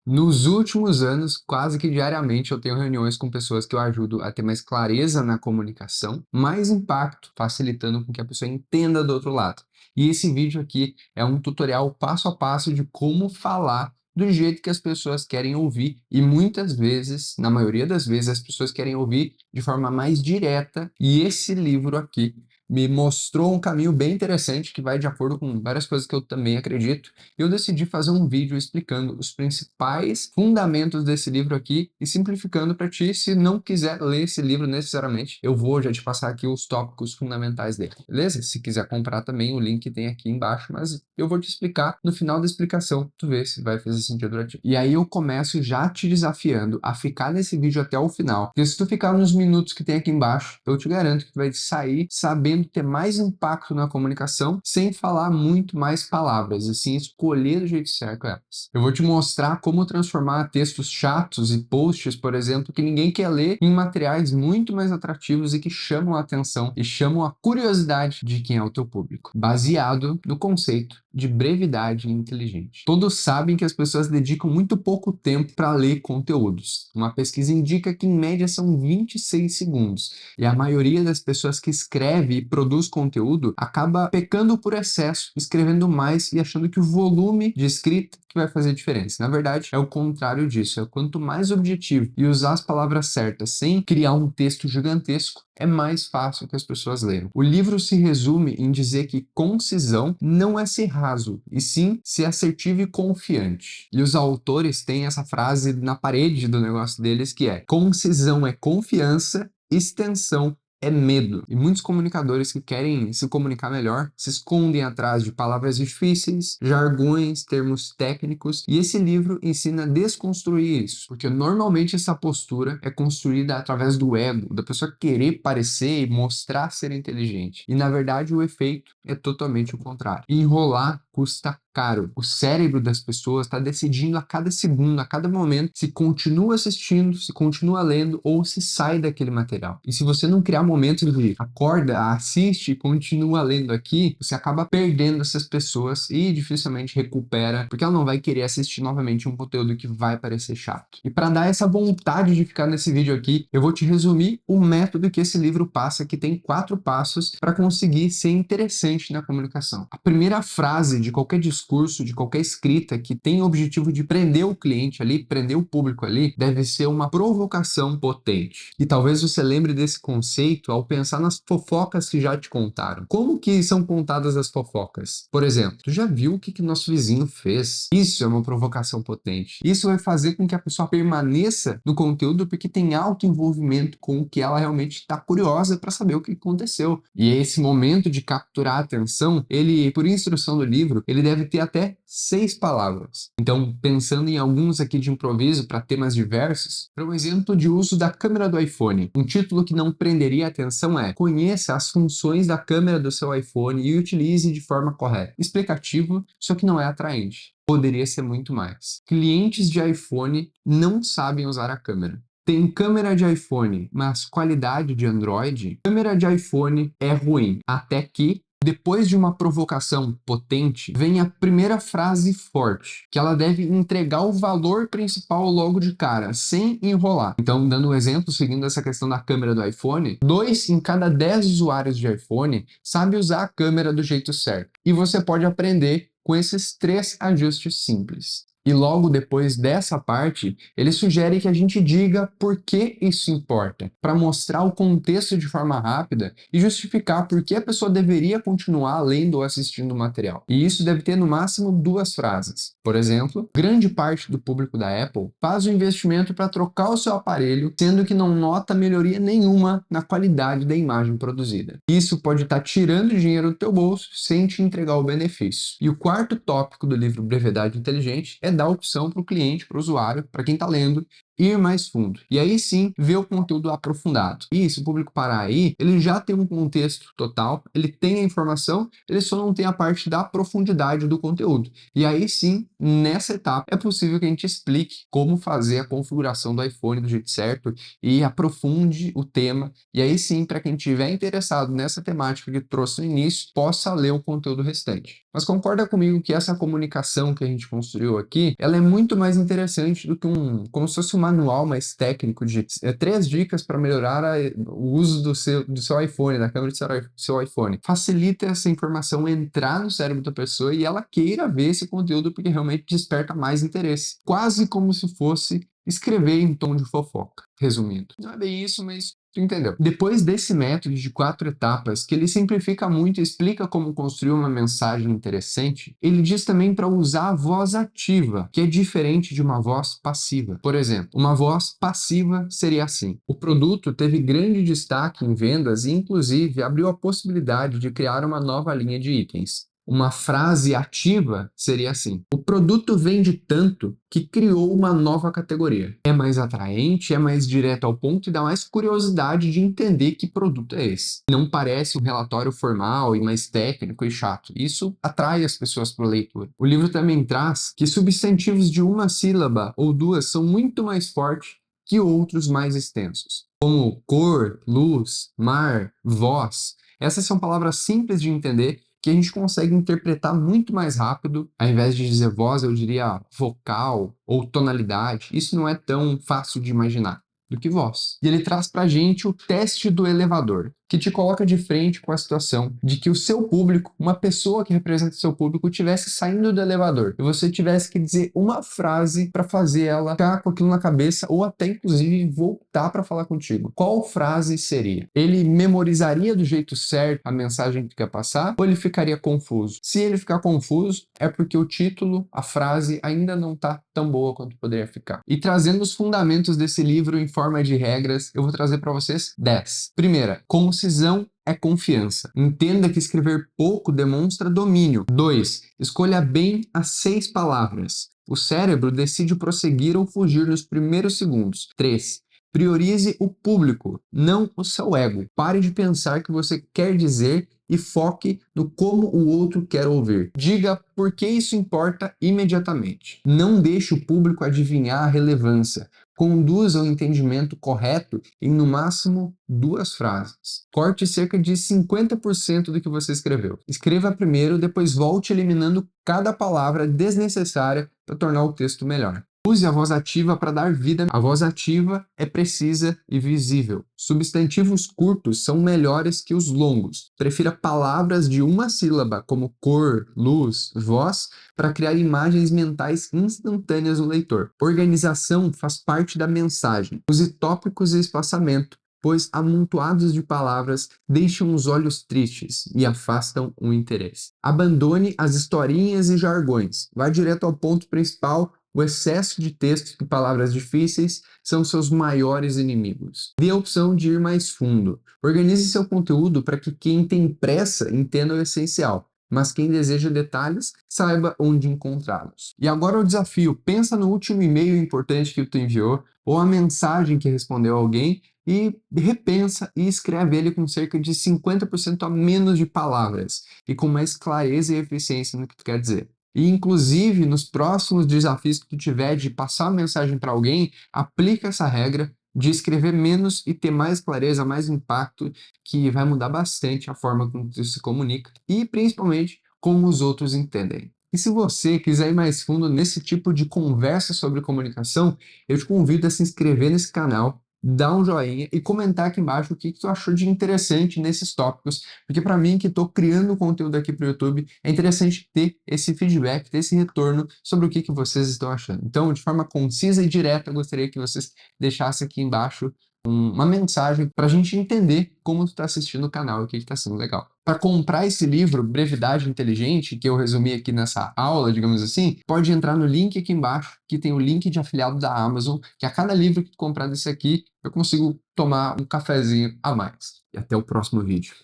Nos últimos anos, quase que diariamente, eu tenho reuniões com pessoas que eu ajudo a ter mais clareza na comunicação, mais impacto, facilitando com que a pessoa entenda do outro lado. E esse vídeo aqui é um tutorial passo a passo de como falar do jeito que as pessoas querem ouvir, e muitas vezes, na maioria das vezes, as pessoas querem ouvir de forma mais direta, e esse livro aqui me mostrou um caminho bem interessante que vai de acordo com várias coisas que eu também acredito. Eu decidi fazer um vídeo explicando os principais fundamentos desse livro aqui e simplificando para ti. Se não quiser ler esse livro necessariamente, eu vou já te passar aqui os tópicos fundamentais dele, beleza? Se quiser comprar também, o link tem aqui embaixo, mas eu vou te explicar no final da explicação, tu vê se vai fazer sentido para ti. E aí eu começo já te desafiando a ficar nesse vídeo até o final, porque se tu ficar nos minutos que tem aqui embaixo, eu te garanto que tu vai sair sabendo ter mais impacto na comunicação sem falar muito mais palavras, assim, escolher do jeito certo elas. Eu vou te mostrar como transformar textos chatos e posts, por exemplo, que ninguém quer ler, em materiais muito mais atrativos e que chamam a atenção e chamam a curiosidade de quem é o teu público, baseado no conceito de brevidade inteligente. Todos sabem que as pessoas dedicam muito pouco tempo para ler conteúdos. Uma pesquisa indica que em média são 26 segundos. E a maioria das pessoas que escreve e produz conteúdo acaba pecando por excesso, escrevendo mais e achando que o volume de escrita que vai fazer diferença. Na verdade, é o contrário disso. É quanto mais objetivo e usar as palavras certas sem criar um texto gigantesco, é mais fácil que as pessoas leiam. O livro se resume em dizer que concisão não é ser raso, e sim ser assertivo e confiante. E os autores têm essa frase na parede do negócio deles que é: concisão é confiança, extensão é medo. E muitos comunicadores que querem se comunicar melhor se escondem atrás de palavras difíceis, jargões, termos técnicos, e esse livro ensina a desconstruir isso, porque normalmente essa postura é construída através do ego, da pessoa querer parecer e mostrar ser inteligente. E na verdade o efeito é totalmente o contrário. Enrolar custa caro. O cérebro das pessoas está decidindo a cada segundo, a cada momento, se continua assistindo, se continua lendo ou se sai daquele material. E se você não criar momentos de acorda, assiste e continua lendo aqui, você acaba perdendo essas pessoas e dificilmente recupera, porque ela não vai querer assistir novamente um conteúdo que vai parecer chato. E para dar essa vontade de ficar nesse vídeo aqui, eu vou te resumir o método que esse livro passa, que tem 4 passos para conseguir ser interessante na comunicação. A primeira frase de qualquer discurso, de qualquer escrita que tem o objetivo de prender o cliente ali, prender o público ali, deve ser uma provocação potente. E talvez você lembre desse conceito ao pensar nas fofocas que já te contaram. Como que são contadas as fofocas? Por exemplo, tu já viu o que nosso vizinho fez? Isso é uma provocação potente. Isso vai fazer com que a pessoa permaneça no conteúdo porque tem alto envolvimento com o que ela realmente está curiosa para saber o que aconteceu. E esse momento de capturar a atenção, ele, por instrução do livro, ele deve ter até 6 palavras. Então, pensando em alguns aqui de improviso para temas diversos, para um exemplo de uso da câmera do iPhone, um título que não prenderia a atenção é: conheça as funções da câmera do seu iPhone e utilize de forma correta. Explicativo, só que não é atraente. Poderia ser muito mais. Clientes de iPhone não sabem usar a câmera. Tem câmera de iPhone, mas qualidade de Android, câmera de iPhone é ruim. Até que, depois de uma provocação potente, vem a primeira frase forte, que ela deve entregar o valor principal logo de cara, sem enrolar. Então, dando um exemplo, seguindo essa questão da câmera do iPhone, 2 em cada 10 usuários de iPhone sabem usar a câmera do jeito certo. E você pode aprender com esses 3 ajustes simples. E logo depois dessa parte, ele sugere que a gente diga por que isso importa, para mostrar o contexto de forma rápida e justificar por que a pessoa deveria continuar lendo ou assistindo o material. E isso deve ter no máximo 2 frases. Por exemplo, grande parte do público da Apple faz o investimento para trocar o seu aparelho, sendo que não nota melhoria nenhuma na qualidade da imagem produzida. Isso pode estar tirando dinheiro do teu bolso sem te entregar o benefício. E o quarto tópico do livro Brevidade Inteligente é dar opção para o cliente, para o usuário, para quem está lendo, ir mais fundo. E aí sim, ver o conteúdo aprofundado. E se o público parar aí, ele já tem um contexto total, ele tem a informação, ele só não tem a parte da profundidade do conteúdo. E aí sim, nessa etapa, é possível que a gente explique como fazer a configuração do iPhone do jeito certo e aprofunde o tema. E aí sim, para quem estiver interessado nessa temática que trouxe no início, possa ler o conteúdo restante. Mas concorda comigo que essa comunicação que a gente construiu aqui, ela é muito mais interessante do que como se fosse um manual mais técnico de 3 dicas para melhorar o uso do seu iPhone, da câmera do seu iPhone. Facilita essa informação entrar no cérebro da pessoa e ela queira ver esse conteúdo porque realmente desperta mais interesse. Quase como se fosse escrever em tom de fofoca, resumindo. Não é bem isso, mas tu entendeu? Depois desse método de 4 etapas, que ele simplifica muito e explica como construir uma mensagem interessante, ele diz também para usar a voz ativa, que é diferente de uma voz passiva. Por exemplo, uma voz passiva seria assim: o produto teve grande destaque em vendas e, inclusive, abriu a possibilidade de criar uma nova linha de itens. Uma frase ativa seria assim: o produto vende tanto que criou uma nova categoria. É mais atraente, é mais direto ao ponto e dá mais curiosidade de entender que produto é esse. Não parece um relatório formal e mais técnico e chato. Isso atrai as pessoas para a leitura. O livro também traz que substantivos de uma sílaba ou duas são muito mais fortes que outros mais extensos, como cor, luz, mar, voz. Essas são palavras simples de entender que a gente consegue interpretar muito mais rápido. Ao invés de dizer voz, eu diria vocal ou tonalidade. Isso não é tão fácil de imaginar do que voz. E ele traz pra gente o teste do elevador, que te coloca de frente com a situação de que o seu público, uma pessoa que representa o seu público, estivesse saindo do elevador e você tivesse que dizer uma frase para fazer ela ficar com aquilo na cabeça ou até inclusive voltar para falar contigo. Qual frase seria? Ele memorizaria do jeito certo a mensagem que quer passar ou ele ficaria confuso? Se ele ficar confuso, é porque o título, a frase ainda não está tão boa quanto poderia ficar. E trazendo os fundamentos desse livro em forma de regras, eu vou trazer para vocês 10. Primeira, concisão é confiança. Entenda que escrever pouco demonstra domínio. 2. Escolha bem as 6 palavras. O cérebro decide prosseguir ou fugir nos primeiros segundos. 3. Priorize o público, não o seu ego. Pare de pensar o que você quer dizer e foque no como o outro quer ouvir. Diga por que isso importa imediatamente. Não deixe o público adivinhar a relevância. Conduza o entendimento correto em, no máximo, 2 frases. Corte cerca de 50% do que você escreveu. Escreva primeiro, depois volte eliminando cada palavra desnecessária para tornar o texto melhor. Use a voz ativa para dar vida. A voz ativa é precisa e visível. Substantivos curtos são melhores que os longos. Prefira palavras de uma sílaba, como cor, luz, voz, para criar imagens mentais instantâneas no leitor. Organização faz parte da mensagem. Use tópicos e espaçamento, pois amontoados de palavras deixam os olhos tristes e afastam o interesse. Abandone as historinhas e jargões. Vá direto ao ponto principal. O excesso de textos e palavras difíceis são seus maiores inimigos. Dê a opção de ir mais fundo. Organize seu conteúdo para que quem tem pressa entenda o essencial, mas quem deseja detalhes saiba onde encontrá-los. E agora o desafio: pensa no último e-mail importante que tu enviou ou a mensagem que respondeu alguém e repensa e escreve ele com cerca de 50% a menos de palavras e com mais clareza e eficiência no que tu quer dizer. E, inclusive, nos próximos desafios que tu tiver de passar uma mensagem para alguém, aplica essa regra de escrever menos e ter mais clareza, mais impacto, que vai mudar bastante a forma como tu se comunica e, principalmente, como os outros entendem. E se você quiser ir mais fundo nesse tipo de conversa sobre comunicação, eu te convido a se inscrever nesse canal, dar um joinha e comentar aqui embaixo o que tu achou de interessante nesses tópicos, porque para mim que estou criando conteúdo aqui para o YouTube, é interessante ter esse feedback, ter esse retorno sobre o que vocês estão achando. Então, de forma concisa e direta, eu gostaria que vocês deixassem aqui embaixo uma mensagem para a gente entender como tu está assistindo o canal e o que está sendo legal. Para comprar esse livro, Brevidade Inteligente, que eu resumi aqui nessa aula, digamos assim, pode entrar no link aqui embaixo, que tem o link de afiliado da Amazon, que a cada livro que tu comprar desse aqui, eu consigo tomar um cafezinho a mais. E até o próximo vídeo.